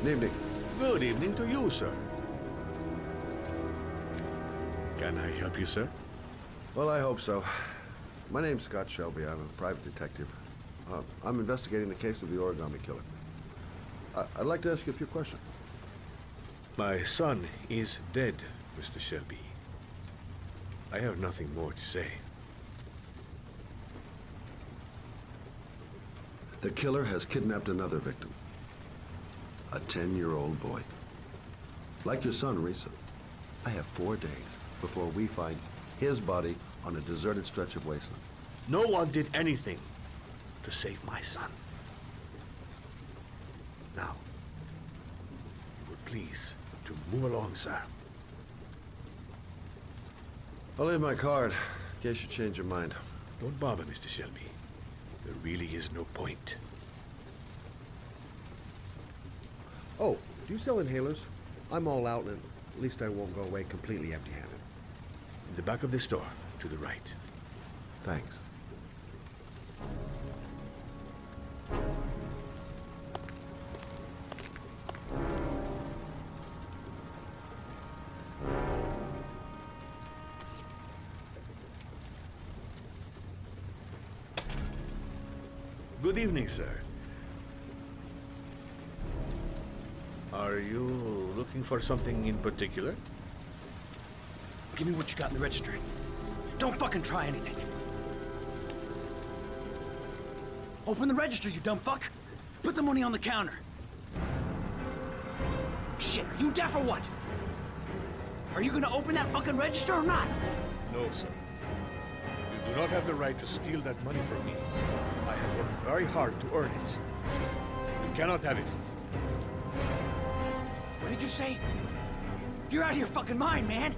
Good evening. Good evening to you, sir. Can I help you, sir? Well, I hope so. My name's Scott Shelby. I'm a private detective. I'm investigating the case of the origami killer. I'd like to ask you a few questions. My son is dead, Mr. Shelby. I have nothing more to say. The killer has kidnapped another victim. A 10-year-old boy. Like your son, Risa. I have 4 days before we find his body on a deserted stretch of wasteland. No one did anything to save my son. Now, you would please to move along, sir. I'll leave my card in case you change your mind. Don't bother, Mr. Shelby. There really is no point. Oh, do you sell inhalers? I'm all out, and at least I won't go away completely empty-handed. In the back of the store, to the right. Thanks. Good evening, sir. Are you looking for something in particular? Give me what you got in the register. Don't fucking try anything. Open the register, you dumb fuck. Put the money on the counter. Shit, are you deaf or what? Are you gonna open that fucking register or not? No, sir. You do not have the right to steal that money from me. I have worked very hard to earn it. You cannot have it. What did you say? You're out of your fucking mind, man.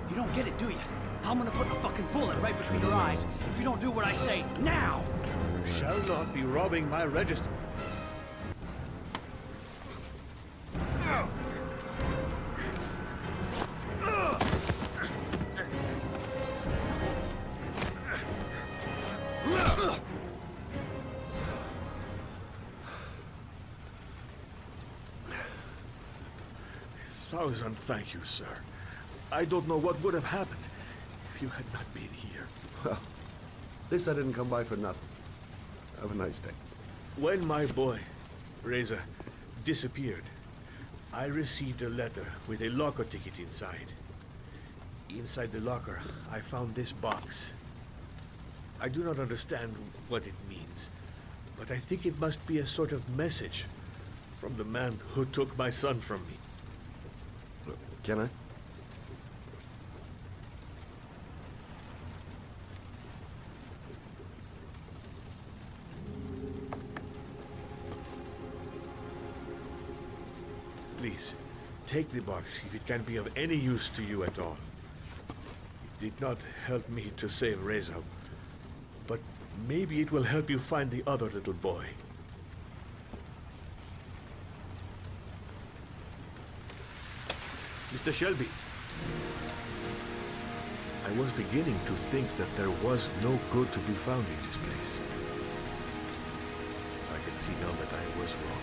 You don't get it, do you? I'm gonna put a fucking bullet right between your eyes if you don't do what I say now. You shall not be robbing my register. Thousand thank you, sir. I don't know what would have happened if you had not been here. Well, at least I didn't come by for nothing. Have a nice day. When my boy, Reza, disappeared, I received a letter with a locker ticket inside. Inside the locker, I found this box. I do not understand what it means, but I think it must be a sort of message from the man who took my son from me. Can I? Please, take the box if it can be of any use to you at all. It did not help me to save Reza, but maybe it will help you find the other little boy. Mr. Shelby, I was beginning to think that there was no good to be found in this place. I can see now that I was wrong.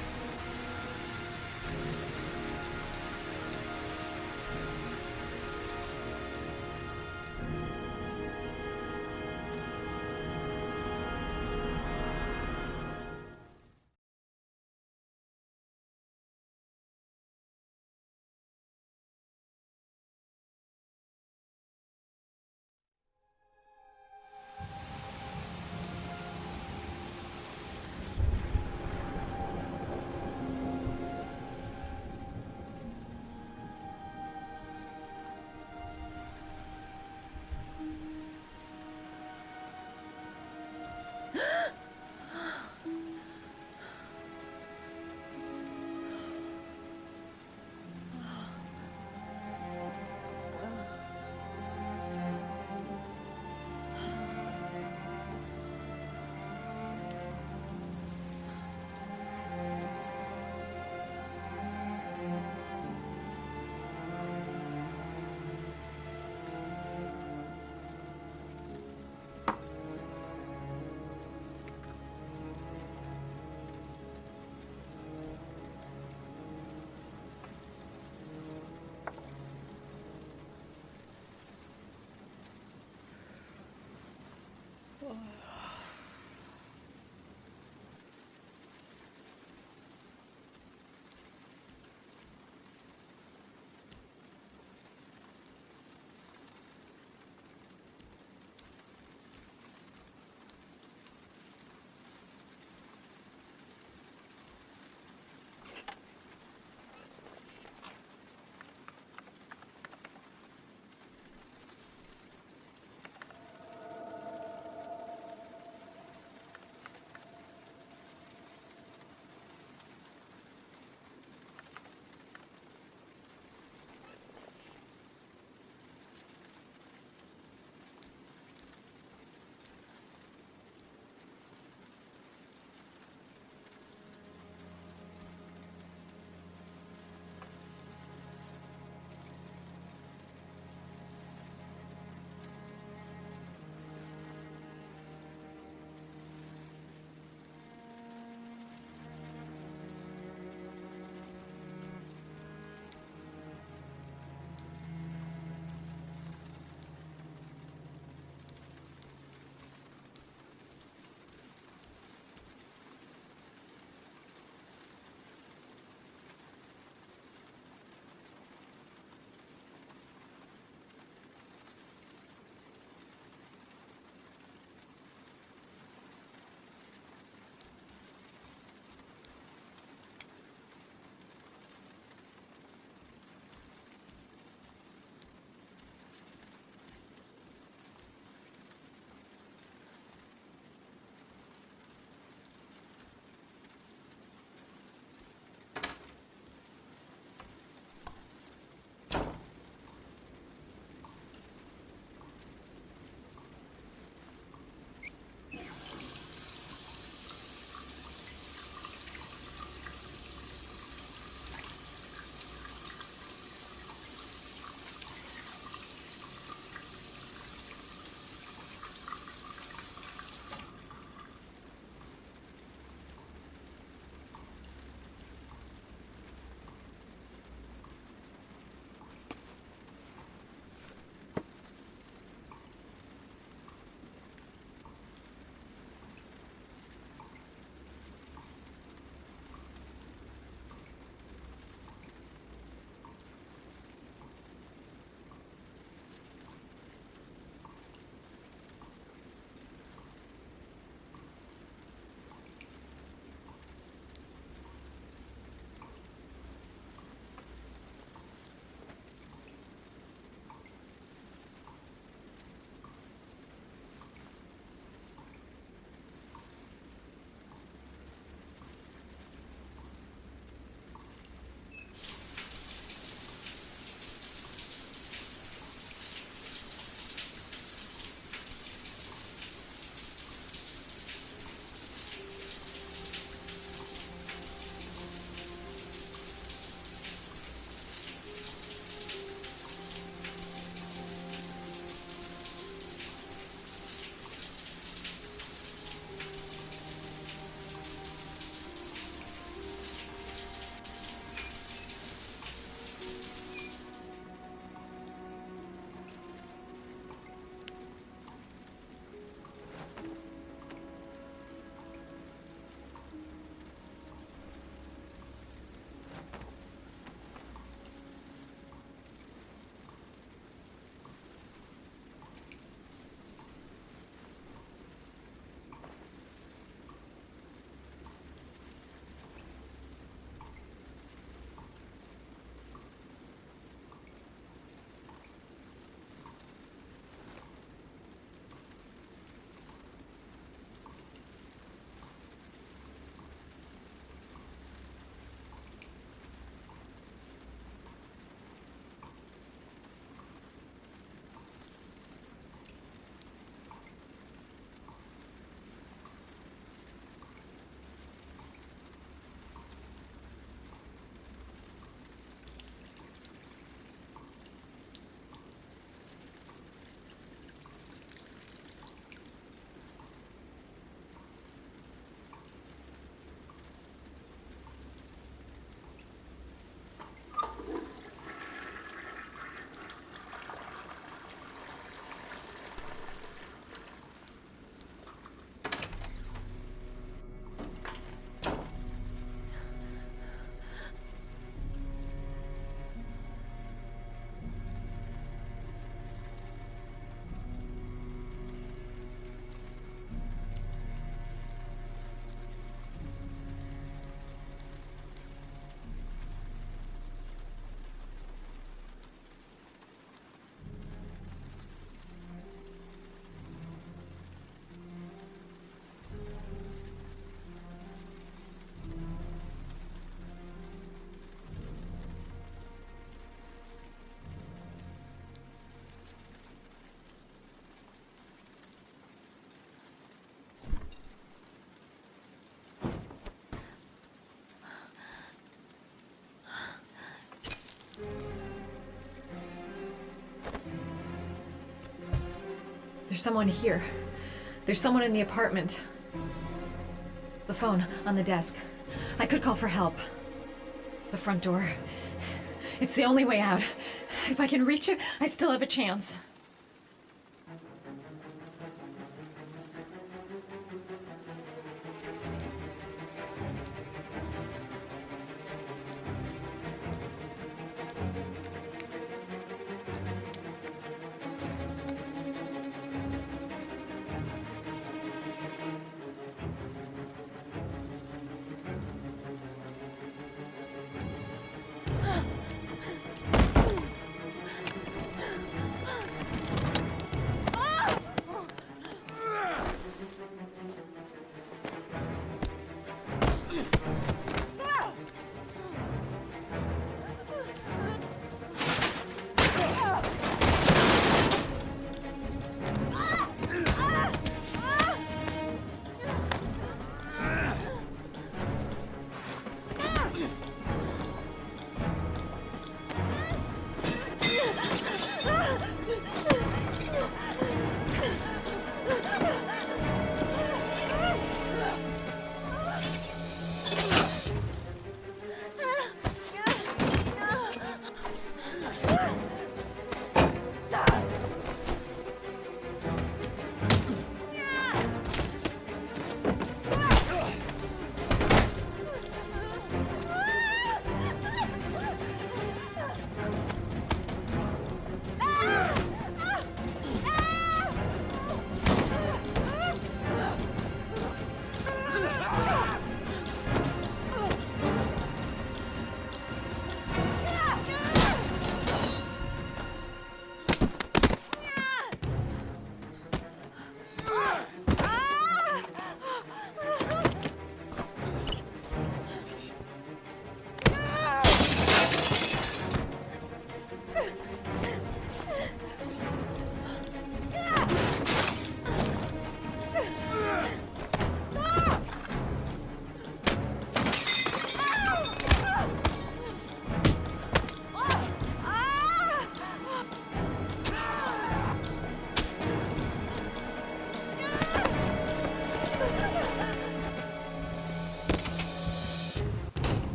There's someone here. There's someone in the apartment. The phone on the desk. I could call for help. The front door. It's the only way out. If I can reach it, I still have a chance.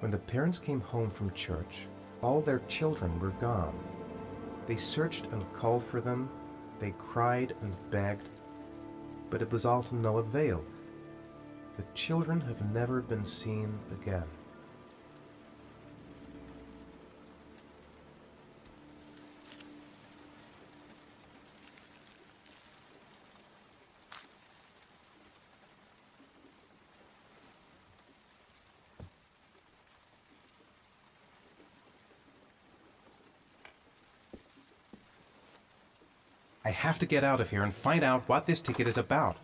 When the parents came home from church, all their children were gone. They searched and called for them, they cried and begged, but it was all to no avail. The children have never been seen again. I have to get out of here and find out what this ticket is about.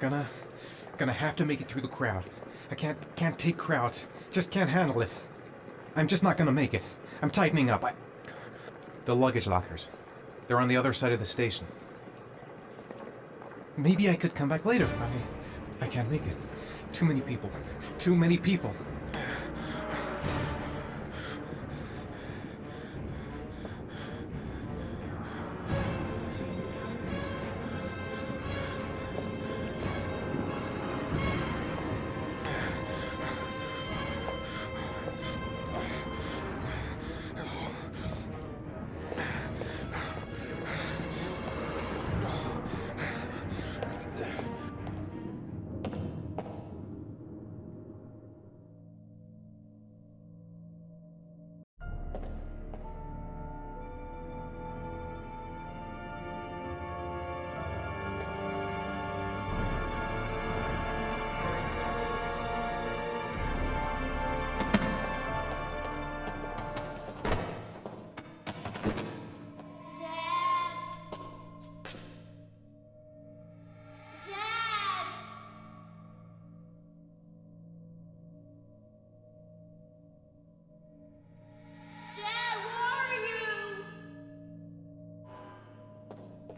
Gonna have to make it through the crowd. I can't take crowds. Just can't handle it. I'm just not gonna make it. I'm tightening up. The luggage lockers. They're on the other side of the station. Maybe I could come back later. I can't make it. Too many people. Too many people.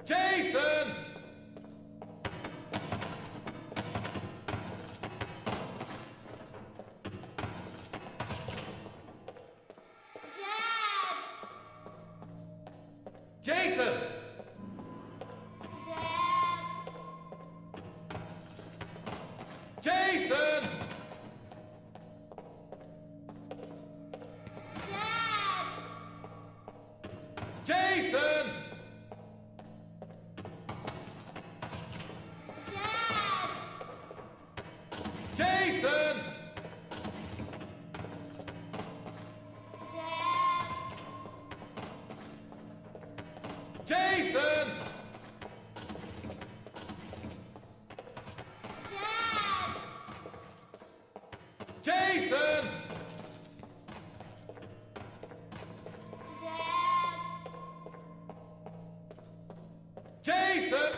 Jason! Dad! Jason! Dad! Jason! Dad! Jason! Dad! Jason! Dad! Jason! Dad! Jason! Dad! Jason!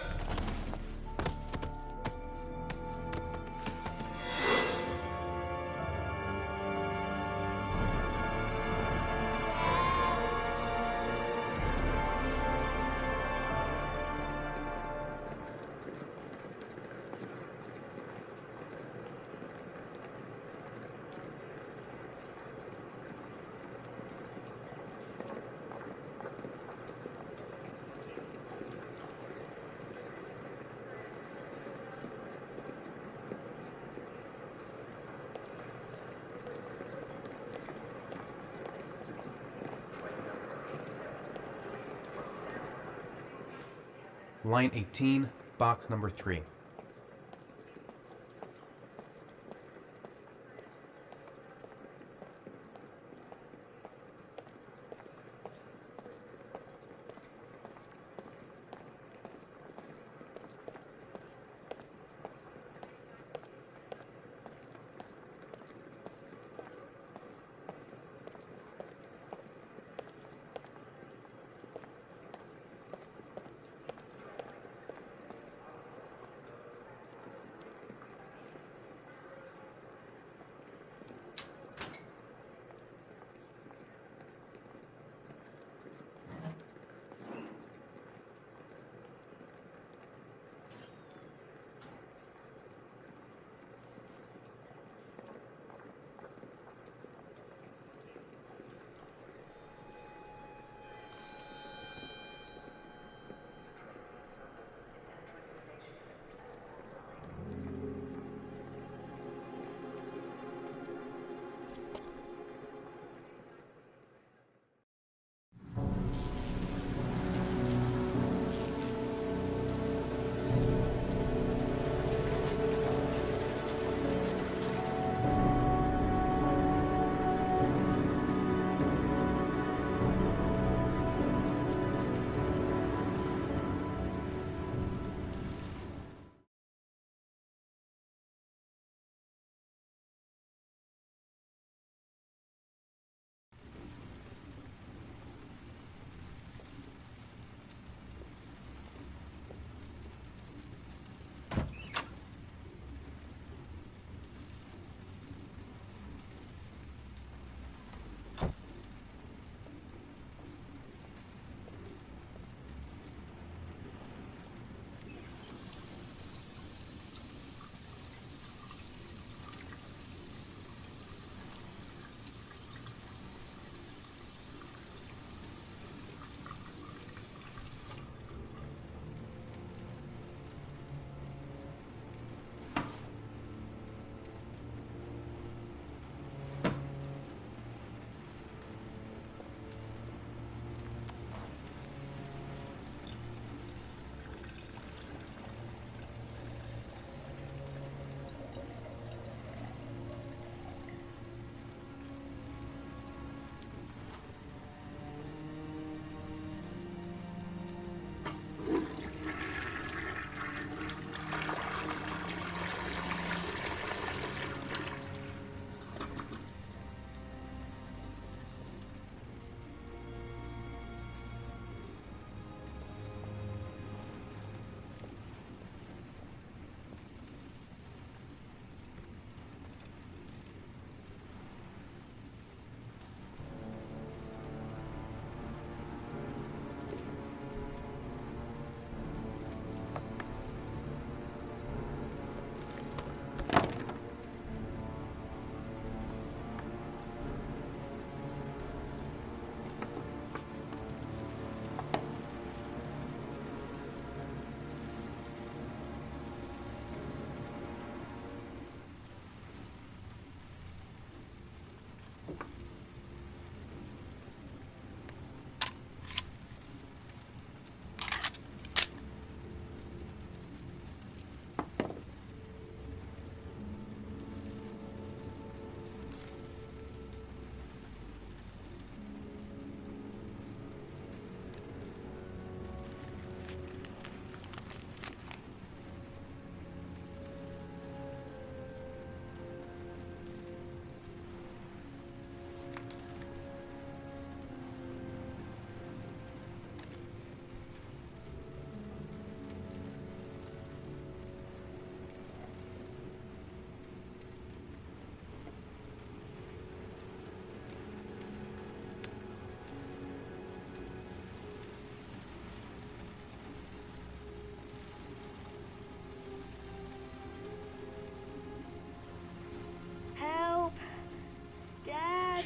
Line 18, box number 3.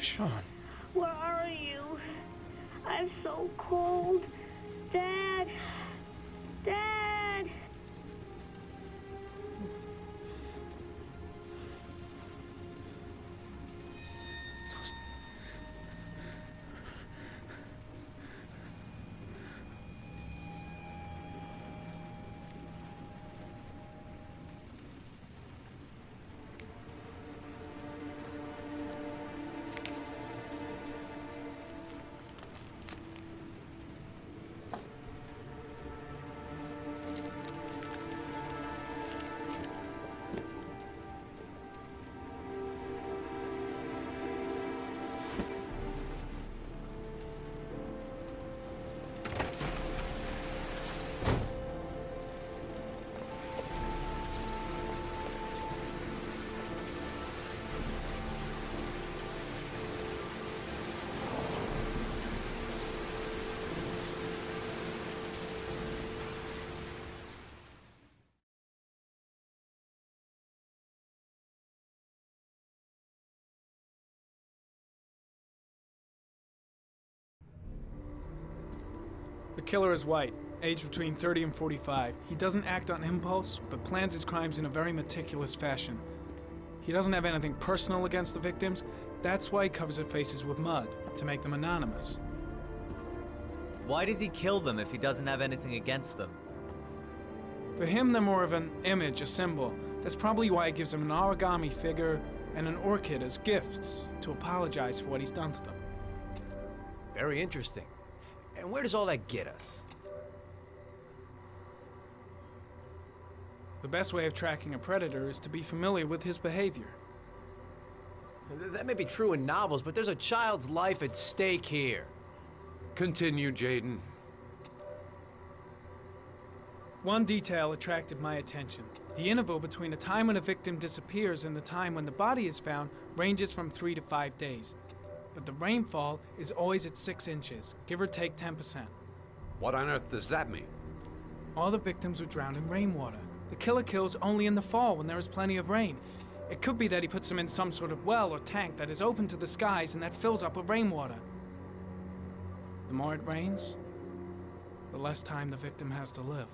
Sean. Where are you? I'm so cold. Dad. Dad. The killer is white, aged between 30 and 45. He doesn't act on impulse, but plans his crimes in a very meticulous fashion. He doesn't have anything personal against the victims. That's why he covers their faces with mud, to make them anonymous. Why does he kill them if he doesn't have anything against them? For him, they're more of an image, a symbol. That's probably why he gives them an origami figure and an orchid as gifts to apologize for what he's done to them. Very interesting. And where does all that get us? The best way of tracking a predator is to be familiar with his behavior. That may be true in novels, but there's a child's life at stake here. Continue, Jaden. One detail attracted my attention. The interval between the time when a victim disappears and the time when the body is found ranges from 3 to 5 days. But the rainfall is always at 6 inches, give or take 10%. What on earth does that mean? All the victims were drowned in rainwater. The killer kills only in the fall when there is plenty of rain. It could be that he puts them in some sort of well or tank that is open to the skies and that fills up with rainwater. The more it rains, the less time the victim has to live.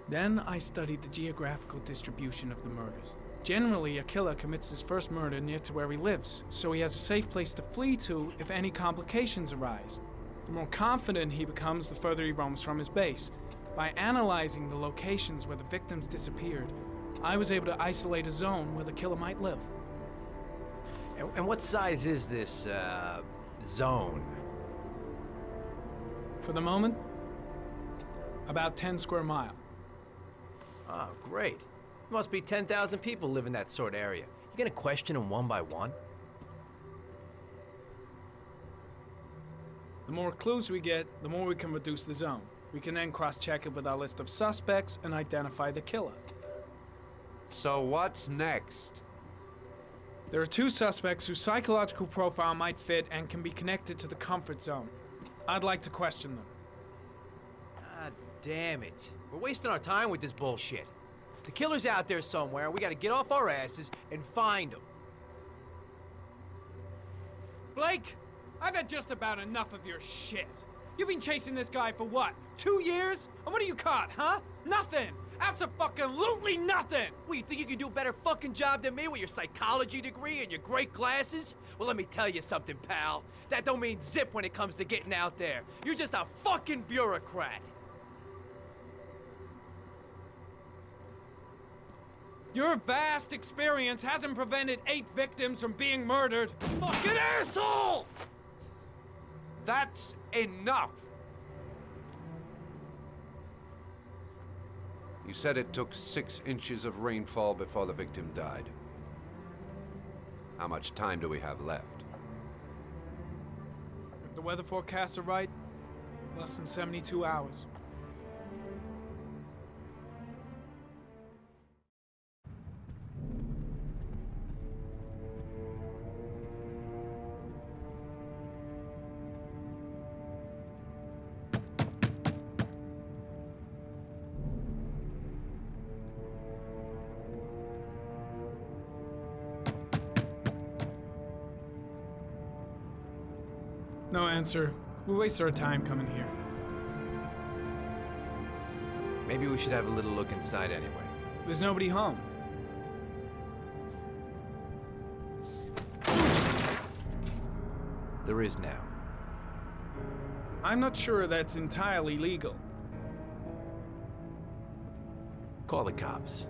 Then I studied the geographical distribution of the murders. Generally, a killer commits his first murder near to where he lives, so he has a safe place to flee to if any complications arise. The more confident he becomes, the further he roams from his base. By analyzing the locations where the victims disappeared, I was able to isolate a zone where the killer might live. And what size is this, zone? For the moment, about 10 square miles. Oh, great. Must be 10,000 people live in that sort of area. You gonna question them one by one? The more clues we get, the more we can reduce the zone. We can then cross-check it with our list of suspects and identify the killer. So what's next? There are 2 suspects whose psychological profile might fit and can be connected to the comfort zone. I'd like to question them. God damn it. We're wasting our time with this bullshit. The killer's out there somewhere, and we gotta get off our asses and find him. Blake, I've had just about enough of your shit. You've been chasing this guy for what, 2 years? And what are you caught, huh? Nothing! Abso-fucking-lutely nothing! What, you think you can do a better fucking job than me with your psychology degree and your great glasses? Well, let me tell you something, pal. That don't mean zip when it comes to getting out there. You're just a fucking bureaucrat. Your vast experience hasn't prevented 8 victims from being murdered. Fucking asshole! That's enough! You said it took 6 inches of rainfall before the victim died. How much time do we have left? If the weather forecasts are right, less than 72 hours. No answer. We waste our time coming here. Maybe we should have a little look inside anyway. There's nobody home. There is now. I'm not sure that's entirely legal. Call the cops.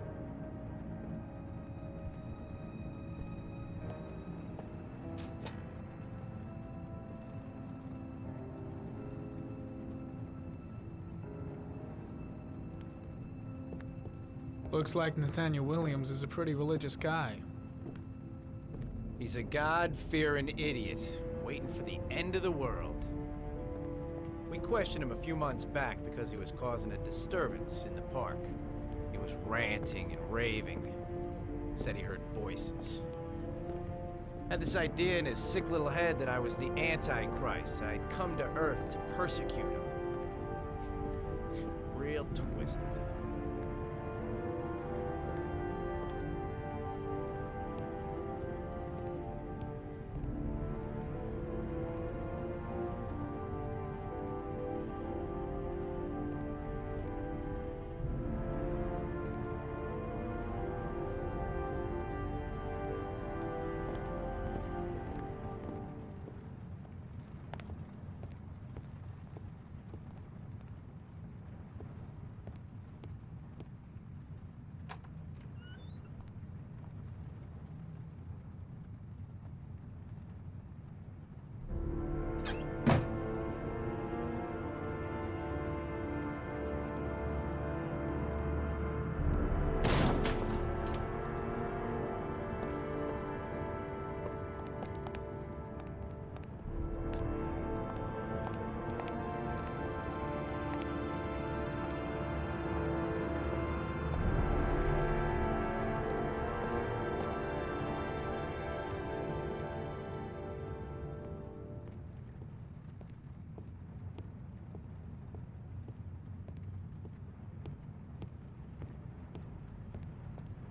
Looks like Nathaniel Williams is a pretty religious guy. He's a God-fearing idiot, waiting for the end of the world. We questioned him a few months back because he was causing a disturbance in the park. He was ranting and raving. Said he heard voices. Had this idea in his sick little head that I was the Antichrist. I'd come to Earth to persecute him. Real twisted.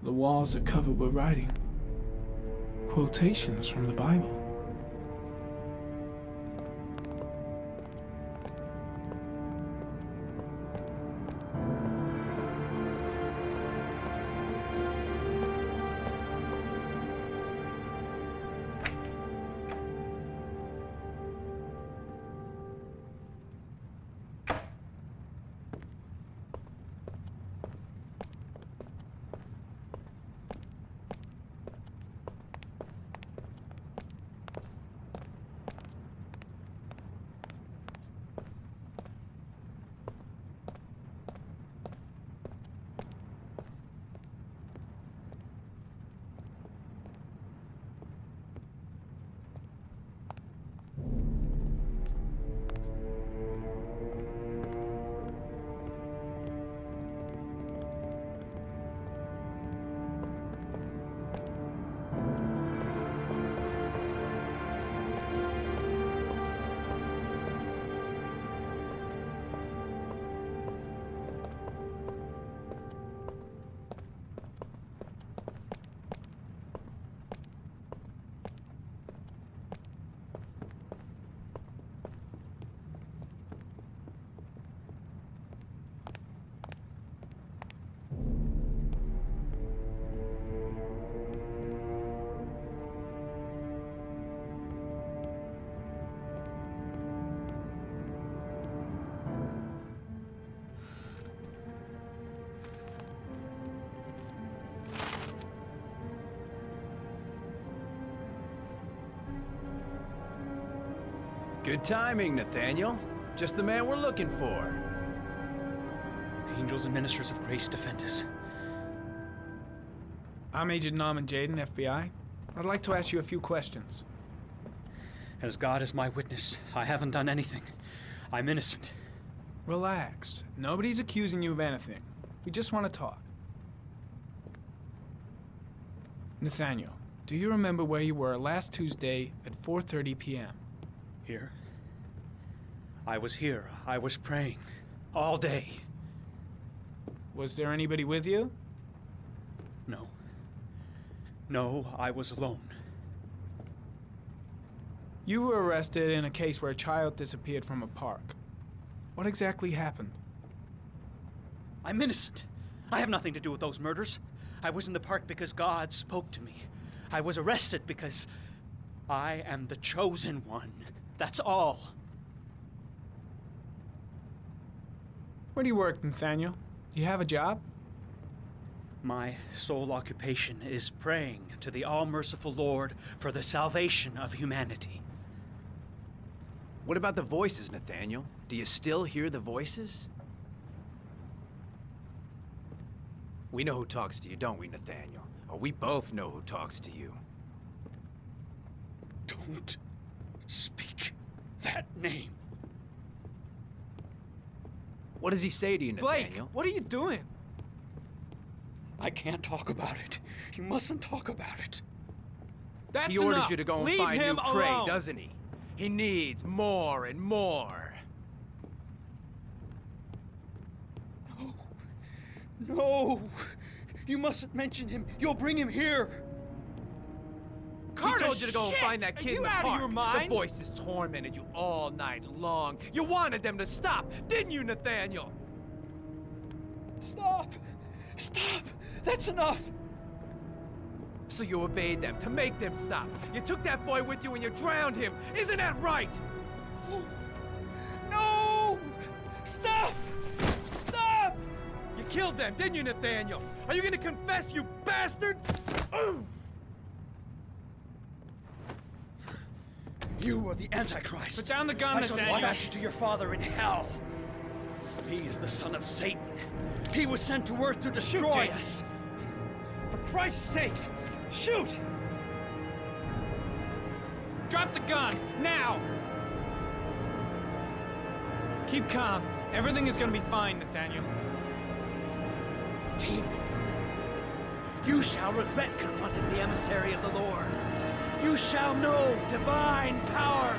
The walls are covered with writing. Quotations from the Bible. Good timing, Nathaniel. Just the man we're looking for. Angels and ministers of grace defend us. I'm Agent Norman Jayden, FBI. I'd like to ask you a few questions. As God is my witness, I haven't done anything. I'm innocent. Relax. Nobody's accusing you of anything. We just want to talk. Nathaniel, do you remember where you were last Tuesday at 4:30 p.m.? Here? I was here. I was praying. All day. Was there anybody with you? No. No, I was alone. You were arrested in a case where a child disappeared from a park. What exactly happened? I'm innocent. I have nothing to do with those murders. I was in the park because God spoke to me. I was arrested because I am the chosen one. That's all. Where do you work, Nathaniel? You have a job? My sole occupation is praying to the all-merciful Lord for the salvation of humanity. What about the voices, Nathaniel? Do you still hear the voices? We know who talks to you, don't we, Nathaniel? Or we both know who talks to you. Don't speak that name. What does he say to you, Nathaniel? Blake, what are you doing? I can't talk about it. You mustn't talk about it. That's He orders enough. you to go and Leave find him new prey, alone. doesn't he? He needs more and more. No! You mustn't mention him. You'll bring him here. He told you to go and find that Are kid you in the out of park. your mind? The voices tormented you all night long. You wanted them to stop, didn't you, Nathaniel? Stop! Stop! That's enough! So you obeyed them to make them stop. You took that boy with you and you drowned him. Isn't that right? No! Stop! Stop! You killed them, didn't you, Nathaniel? Are you gonna confess, you bastard? You are the Antichrist. Put down the gun, I shall Nathaniel. dispatch you to your father in hell. He is the son of Satan. He was sent to earth to destroy us. For Christ's sake, shoot! Drop the gun, now! Keep calm. Everything is gonna be fine, Nathaniel. Team, you shall regret confronting the emissary of the Lord. You shall know divine power.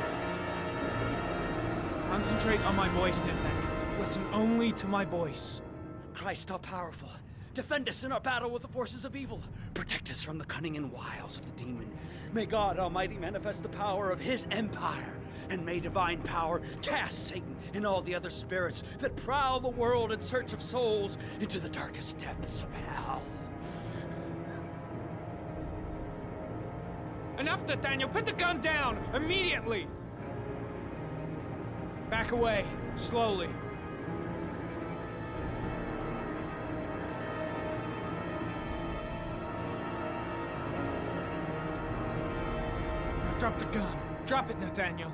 Concentrate on my voice, Nathaniel. Listen only to my voice. Christ all-powerful, defend us in our battle with the forces of evil. Protect us from the cunning and wiles of the demon. May God Almighty manifest the power of his empire, and may divine power cast Satan and all the other spirits that prowl the world in search of souls into the darkest depths of hell. Enough, Nathaniel! Put the gun down! Immediately! Back away, slowly. Now drop the gun. Drop it, Nathaniel.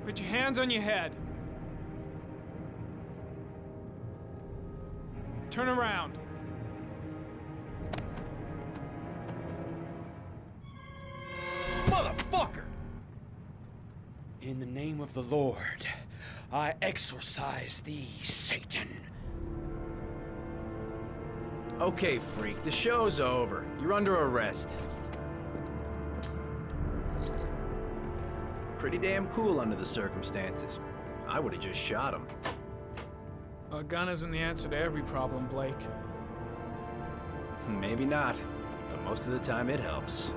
Put your hands on your head. Turn around. Motherfucker! In the name of the Lord, I exorcise thee, Satan. Okay, freak, the show's over. You're under arrest. Pretty damn cool under the circumstances. I would have just shot him. A gun isn't the answer to every problem, Blake. Maybe not, but most of the time it helps.